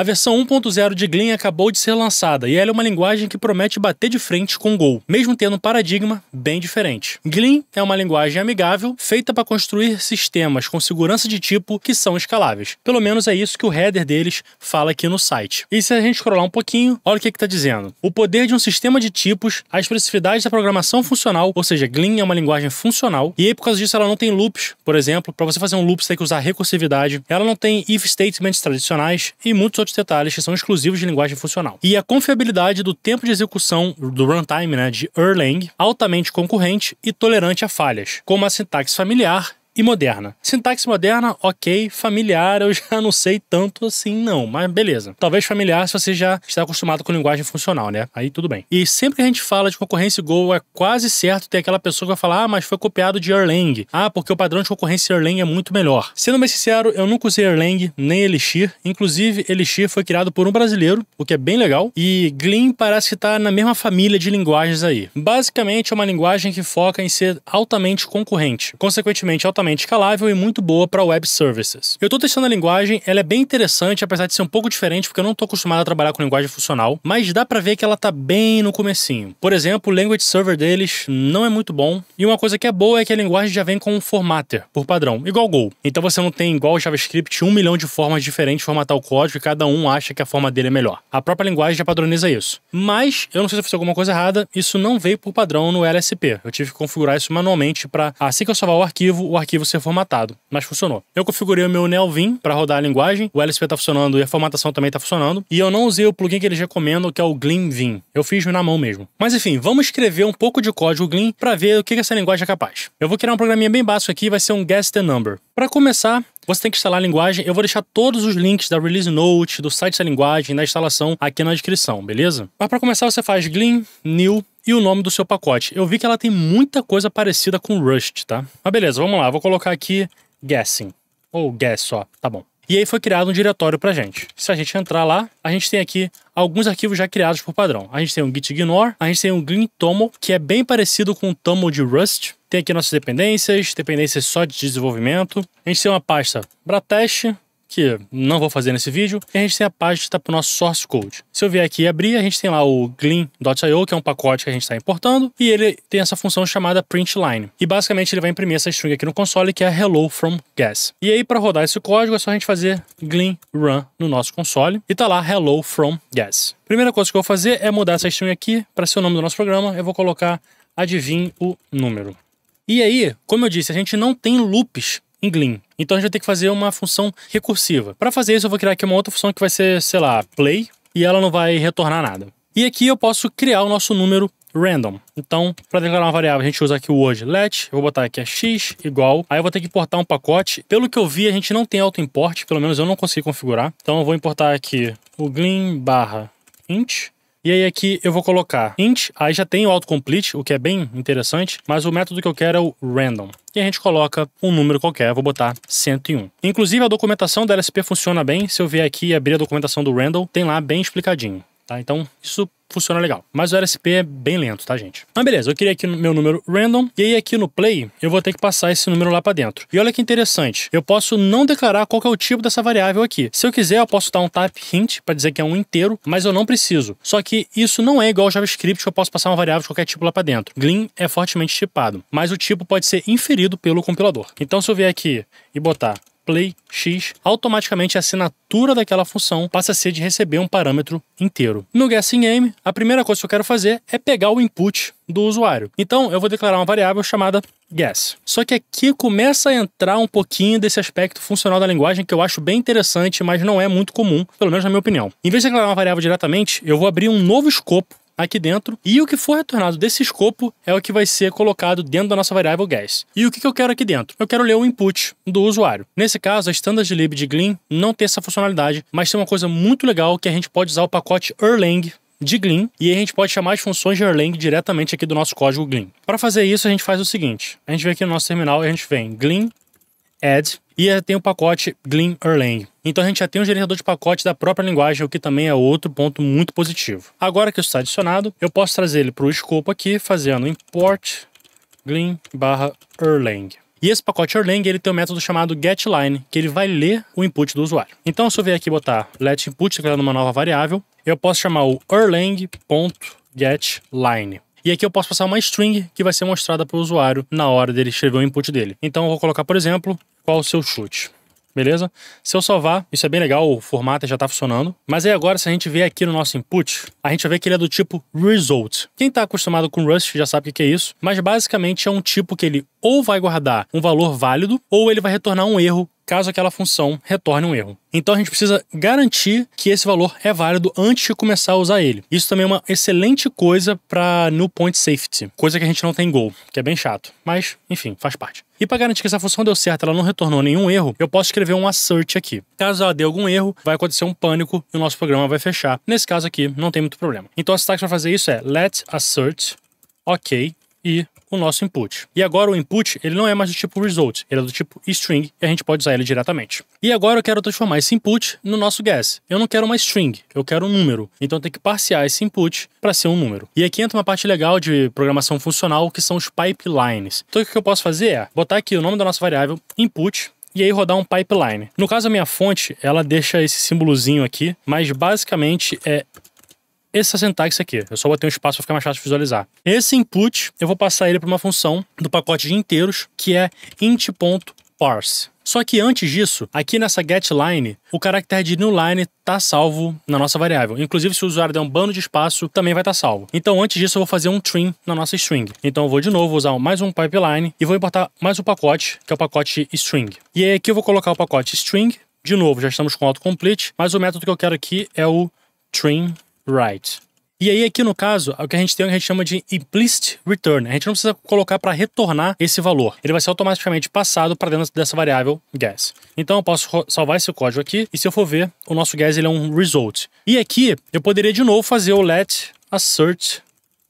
A versão 1.0 de Gleam acabou de ser lançada e ela é uma linguagem que promete bater de frente com Go, mesmo tendo um paradigma bem diferente. Gleam é uma linguagem amigável, feita para construir sistemas com segurança de tipo que são escaláveis. Pelo menos é isso que o header deles fala aqui no site. E se a gente scrollar um pouquinho, olha o que está dizendo. O poder de um sistema de tipos, a especificidade da programação funcional, ou seja, Gleam é uma linguagem funcional, e aí por causa disso ela não tem loops, por exemplo. Para você fazer um loop você tem que usar recursividade. Ela não tem if statements tradicionais e muitos outros detalhes que são exclusivos de linguagem funcional. E a confiabilidade do tempo de execução do runtime, né, de Erlang, altamente concorrente e tolerante a falhas, com uma sintaxe familiar e moderna. Sintaxe moderna, ok. Familiar, eu já não sei tanto assim, não. Mas beleza. Talvez familiar se você já está acostumado com linguagem funcional, né? Aí tudo bem. E sempre que a gente fala de concorrência Go, é quase certo ter aquela pessoa que vai falar: ah, mas foi copiado de Erlang. Ah, porque o padrão de concorrência Erlang é muito melhor. Sendo bem sincero, eu nunca usei Erlang, nem Elixir. Inclusive, Elixir foi criado por um brasileiro, o que é bem legal. E Gleam parece que está na mesma família de linguagens aí. Basicamente, é uma linguagem que foca em ser altamente concorrente. Consequentemente, altamente escalável e muito boa para web services. Eu estou testando a linguagem, ela é bem interessante, apesar de ser um pouco diferente, porque eu não estou acostumado a trabalhar com linguagem funcional, mas dá para ver que ela tá bem no comecinho. Por exemplo, o language server deles não é muito bom, e uma coisa que é boa é que a linguagem já vem com um formatter, por padrão, igual Go. Então você não tem, igual JavaScript, 1 milhão de formas diferentes de formatar o código e cada um acha que a forma dele é melhor. A própria linguagem já padroniza isso. Mas, eu não sei se eu fiz alguma coisa errada, isso não veio por padrão no LSP. Eu tive que configurar isso manualmente para, assim que eu salvar o arquivo ser formatado, mas funcionou. Eu configurei o meu Nelvim para rodar a linguagem, o LSP tá funcionando e a formatação também tá funcionando, e eu não usei o plugin que eles recomendam, que é o Gleamvim. Eu fiz na mão mesmo. Mas enfim, vamos escrever um pouco de código Gleam para ver o que essa linguagem é capaz. Eu vou criar um programinha bem básico aqui, vai ser um Guess the Number. Para começar, você tem que instalar a linguagem. Eu vou deixar todos os links da release note, do site da linguagem, da instalação aqui na descrição, beleza? Mas para começar você faz Gleam, new e o nome do seu pacote. Eu vi que ela tem muita coisa parecida com Rust, tá? Mas beleza, vamos lá. Vou colocar aqui Guessing. Ou Guess só, tá bom. E aí foi criado um diretório pra gente. Se a gente entrar lá, a gente tem aqui alguns arquivos já criados por padrão. A gente tem um gitignore, a gente tem um gleam.toml, que é bem parecido com o toml de Rust. Tem aqui nossas dependências só de desenvolvimento. A gente tem uma pasta Bratest, que não vou fazer nesse vídeo, e a gente tem a pasta para o nosso source code. Se eu vier aqui e abrir, a gente tem lá o gleam.io, que é um pacote que a gente está importando, e ele tem essa função chamada printline. E basicamente ele vai imprimir essa string aqui no console, que é hello from guess. E aí para rodar esse código é só a gente fazer gleam run no nosso console, e tá lá hello from guess. Primeira coisa que eu vou fazer é mudar essa string aqui para ser o nome do nosso programa. Eu vou colocar adivinhe o número. E aí, como eu disse, a gente não tem loops em Gleam. Então a gente vai ter que fazer uma função recursiva. Para fazer isso eu vou criar aqui uma outra função que vai ser, sei lá, play, e ela não vai retornar nada. E aqui eu posso criar o nosso número random. Então, para declarar uma variável, a gente usa aqui o word let, eu vou botar aqui a x igual, aí eu vou ter que importar um pacote. Pelo que eu vi, a gente não tem auto-import, pelo menos eu não consegui configurar. Então eu vou importar aqui o gleam/int. E aí aqui eu vou colocar int, aí já tem o autocomplete, o que é bem interessante, mas o método que eu quero é o random. E a gente coloca um número qualquer, eu vou botar 101. Inclusive a documentação da LSP funciona bem, se eu vier aqui e abrir a documentação do random, tem lá bem explicadinho, tá? Então isso funciona legal. Mas o LSP é bem lento, tá, gente? Mas beleza, eu criei aqui o meu número random, e aí aqui no play, eu vou ter que passar esse número lá pra dentro. E olha que interessante, eu posso não declarar qual que é o tipo dessa variável aqui. Se eu quiser, eu posso dar um type hint para dizer que é um inteiro, mas eu não preciso. Só que isso não é igual ao JavaScript, que eu posso passar uma variável de qualquer tipo lá pra dentro. Gleam é fortemente tipado, mas o tipo pode ser inferido pelo compilador. Então se eu vier aqui e botar play x, automaticamente a assinatura daquela função passa a ser de receber um parâmetro inteiro. No guessingAme, a primeira coisa que eu quero fazer é pegar o input do usuário. Então eu vou declarar uma variável chamada guess. Só que aqui começa a entrar um pouquinho desse aspecto funcional da linguagem que eu acho bem interessante, mas não é muito comum, pelo menos na minha opinião. Em vez de declarar uma variável diretamente, eu vou abrir um novo escopo aqui dentro, e o que for retornado desse escopo é o que vai ser colocado dentro da nossa variável guess. E o que eu quero aqui dentro? Eu quero ler o input do usuário. Nesse caso, a standard.lib de Gleam não tem essa funcionalidade, mas tem uma coisa muito legal que a gente pode usar o pacote Erlang de Gleam, e aí a gente pode chamar as funções de Erlang diretamente aqui do nosso código Gleam. Para fazer isso, a gente faz o seguinte, a gente vem aqui no nosso terminal e a gente vem Gleam add, e tem o pacote Gleam Erlang. Então a gente já tem um gerenciador de pacotes da própria linguagem, o que também é outro ponto muito positivo. Agora que isso está adicionado, eu posso trazer ele para o escopo aqui, fazendo import gleam/erlang. E esse pacote Erlang, ele tem um método chamado getLine, que ele vai ler o input do usuário. Então, se eu vier aqui e botar letInput, criando uma nova variável, eu posso chamar o erlang.getLine. E aqui eu posso passar uma string que vai ser mostrada para o usuário na hora dele escrever o input dele. Então, eu vou colocar, por exemplo, qual o seu chute. Beleza? Se eu salvar, isso é bem legal, o formato já está funcionando. Mas aí agora, se a gente vier aqui no nosso input, a gente vai ver que ele é do tipo result. Quem está acostumado com Rust já sabe o que é isso, mas basicamente é um tipo que ele ou vai guardar um valor válido, ou ele vai retornar um erro, caso aquela função retorne um erro. Então a gente precisa garantir que esse valor é válido antes de começar a usar ele. Isso também é uma excelente coisa para null point safety, coisa que a gente não tem em Go, que é bem chato, mas enfim, faz parte. E para garantir que essa função deu certo, ela não retornou nenhum erro, eu posso escrever um assert aqui. Caso ela dê algum erro, vai acontecer um pânico e o nosso programa vai fechar. Nesse caso aqui, não tem muito problema. Então a syntax para fazer isso é let assert, ok, e o nosso input. E agora o input, ele não é mais do tipo result, ele é do tipo string e a gente pode usar ele diretamente. E agora eu quero transformar esse input no nosso guess. Eu não quero uma string, eu quero um número. Então eu tenho que parsear esse input para ser um número. E aqui entra uma parte legal de programação funcional, que são os pipelines. Então o que eu posso fazer é botar aqui o nome da nossa variável, input, e aí rodar um pipeline. No caso, a minha fonte, ela deixa esse símbolozinho aqui, mas basicamente é essa sintaxe aqui. Eu só botei um espaço para ficar mais fácil de visualizar. Esse input, eu vou passar ele para uma função do pacote de inteiros, que é int.parse. Só que antes disso, aqui nessa getLine, o caractere de newline está salvo na nossa variável. Inclusive, se o usuário der um bando de espaço, também vai estar salvo. Então, antes disso, eu vou fazer um trim na nossa string. Então, eu vou de novo usar mais um pipeline e vou importar mais um pacote, que é o pacote string. E aí, aqui eu vou colocar o pacote string. De novo, já estamos com autocomplete, mas o método que eu quero aqui é o trim right. E aí aqui no caso, o que a gente tem, a gente chama de implicit return. A gente não precisa colocar para retornar esse valor. Ele vai ser automaticamente passado para dentro dessa variável guess. Então eu posso salvar esse código aqui e se eu for ver, o nosso guess ele é um result. E aqui eu poderia de novo fazer o let assert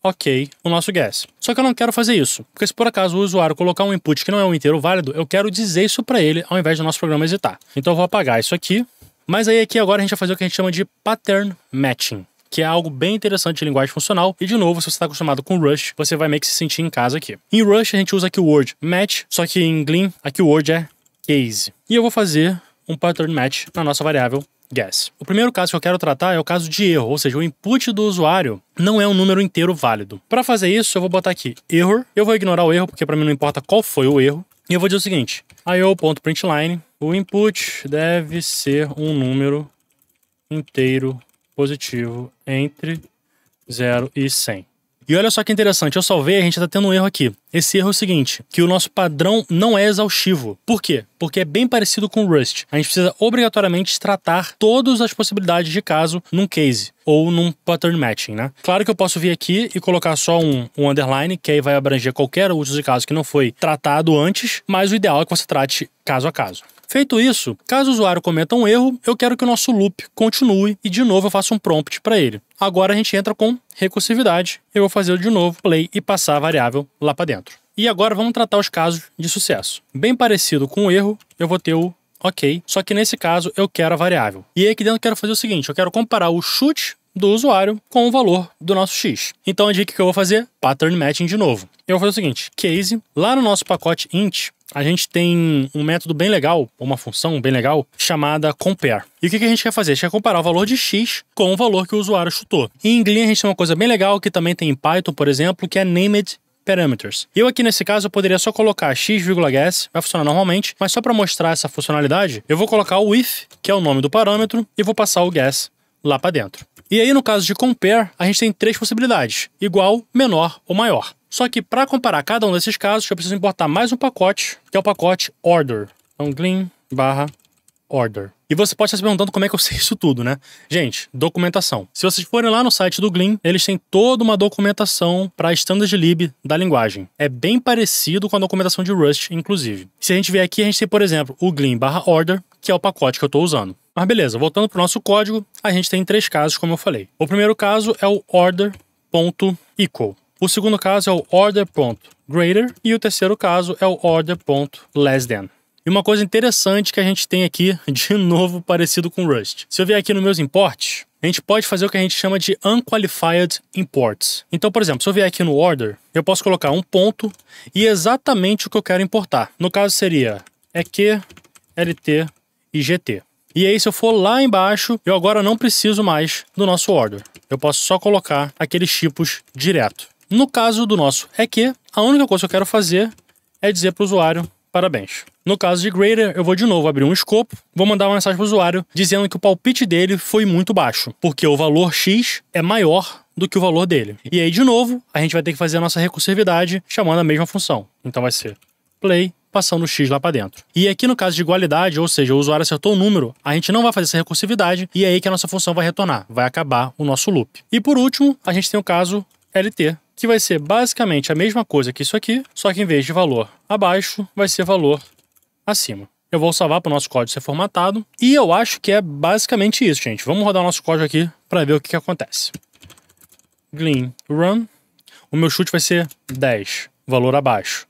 ok o nosso guess. Só que eu não quero fazer isso, porque se por acaso o usuário colocar um input que não é um inteiro válido, eu quero dizer isso para ele ao invés do nosso programa hesitar. Então eu vou apagar isso aqui. Mas aí aqui agora a gente vai fazer o que a gente chama de pattern matching, que é algo bem interessante de linguagem funcional. E de novo, se você está acostumado com Rust, você vai meio que se sentir em casa aqui. Em Rust a gente usa aqui o word match, só que em Glean aqui o word é case. E eu vou fazer um pattern match na nossa variável guess. O primeiro caso que eu quero tratar é o caso de erro, ou seja, o input do usuário não é um número inteiro válido. Para fazer isso, eu vou botar aqui error. Eu vou ignorar o erro, porque para mim não importa qual foi o erro. E eu vou dizer o seguinte, io.println, o input deve ser um número inteiro positivo entre 0 e 100. E olha só que interessante, eu salvei, a gente tá tendo um erro aqui. Esse erro é o seguinte, que o nosso padrão não é exaustivo. Por quê? Porque é bem parecido com o Rust. A gente precisa obrigatoriamente tratar todas as possibilidades de caso num case ou num pattern matching, né? Claro que eu posso vir aqui e colocar só um underline, que aí vai abranger qualquer uso de caso que não foi tratado antes, mas o ideal é que você trate caso a caso. Feito isso, caso o usuário cometa um erro, eu quero que o nosso loop continue e de novo eu faço um prompt para ele. Agora a gente entra com recursividade, eu vou fazer de novo play e passar a variável lá para dentro. E agora vamos tratar os casos de sucesso. Bem parecido com o erro, eu vou ter o ok, só que nesse caso eu quero a variável. E aí aqui dentro eu quero fazer o seguinte, eu quero comparar o chute do usuário com o valor do nosso x. Então a dica que eu vou fazer, pattern matching de novo. Eu vou fazer o seguinte, case, lá no nosso pacote int, a gente tem um método bem legal, uma função bem legal, chamada compare. E o que a gente quer fazer? A gente quer comparar o valor de x com o valor que o usuário chutou. E em Glean a gente tem uma coisa bem legal, que também tem em Python, por exemplo, que é named parameters. Eu aqui nesse caso eu poderia só colocar x,guess, vai funcionar normalmente, mas só para mostrar essa funcionalidade, eu vou colocar o if, que é o nome do parâmetro, e vou passar o guess lá para dentro. E aí no caso de compare, a gente tem três possibilidades, igual, menor ou maior. Só que para comparar cada um desses casos, eu preciso importar mais um pacote, que é o pacote order. Então, glean/order. E você pode estar se perguntando como é que eu sei isso tudo, né? Gente, documentação. Se vocês forem lá no site do Glean, eles têm toda uma documentação para standard lib da linguagem. É bem parecido com a documentação de Rust, inclusive. Se a gente vier aqui, a gente tem, por exemplo, o glean/order, que é o pacote que eu estou usando. Mas beleza, voltando para o nosso código, a gente tem três casos, como eu falei. O primeiro caso é o order.equal. O segundo caso é o order.greater e o terceiro caso é o order.less than. E uma coisa interessante que a gente tem aqui, de novo parecido com Rust. Se eu vier aqui nos meus imports, a gente pode fazer o que a gente chama de Unqualified Imports. Então, por exemplo, se eu vier aqui no Order, eu posso colocar um ponto e exatamente o que eu quero importar. No caso seria EQ, LT e GT. E aí, se eu for lá embaixo, eu agora não preciso mais do nosso Order. Eu posso só colocar aqueles tipos direto. No caso do nosso EQ, a única coisa que eu quero fazer é dizer para o usuário parabéns. No caso de Grader, eu vou de novo abrir um escopo, vou mandar uma mensagem para o usuário dizendo que o palpite dele foi muito baixo, porque o valor X é maior do que o valor dele. E aí, de novo, a gente vai ter que fazer a nossa recursividade chamando a mesma função. Então vai ser play, passando o X lá para dentro. E aqui no caso de igualdade, ou seja, o usuário acertou o número, a gente não vai fazer essa recursividade e é aí que a nossa função vai retornar, vai acabar o nosso loop. E por último, a gente tem o caso LT, que vai ser basicamente a mesma coisa que isso aqui, só que em vez de valor abaixo, vai ser valor acima. Eu vou salvar para o nosso código ser formatado e eu acho que é basicamente isso, gente. Vamos rodar o nosso código aqui para ver o que acontece. Glean run. O meu chute vai ser 10, valor abaixo.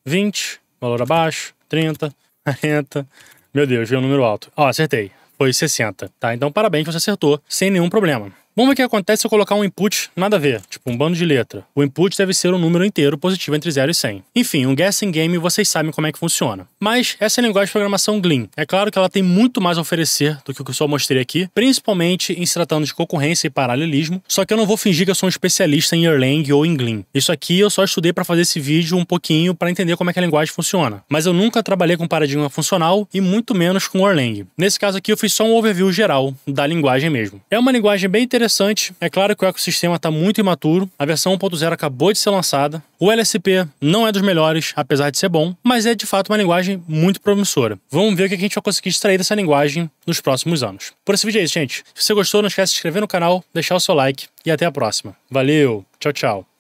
20, valor abaixo. 30, 40. Meu Deus, veio um número alto. Ó, acertei. Foi 60, tá? Então parabéns, você acertou sem nenhum problema. Vamos ver o que acontece se eu colocar um input nada a ver, tipo um bando de letra. O input deve ser um número inteiro positivo entre 0 e 100. Enfim, um guessing game, vocês sabem como é que funciona. Mas essa é a linguagem de programação Glean. É claro que ela tem muito mais a oferecer do que o que eu só mostrei aqui, principalmente em se tratando de concorrência e paralelismo, só que eu não vou fingir que eu sou um especialista em Erlang ou em Glean. Isso aqui eu só estudei para fazer esse vídeo um pouquinho para entender como é que a linguagem funciona. Mas eu nunca trabalhei com paradigma funcional e muito menos com Erlang. Nesse caso aqui eu fiz só um overview geral da linguagem mesmo. É uma linguagem bem interessante. É claro que o ecossistema está muito imaturo, a versão 1.0 acabou de ser lançada, o LSP não é dos melhores, apesar de ser bom, mas é de fato uma linguagem muito promissora. Vamos ver o que a gente vai conseguir extrair dessa linguagem nos próximos anos. Por esse vídeo é isso, gente. Se você gostou, não esquece de se inscrever no canal, deixar o seu like e até a próxima. Valeu, tchau, tchau.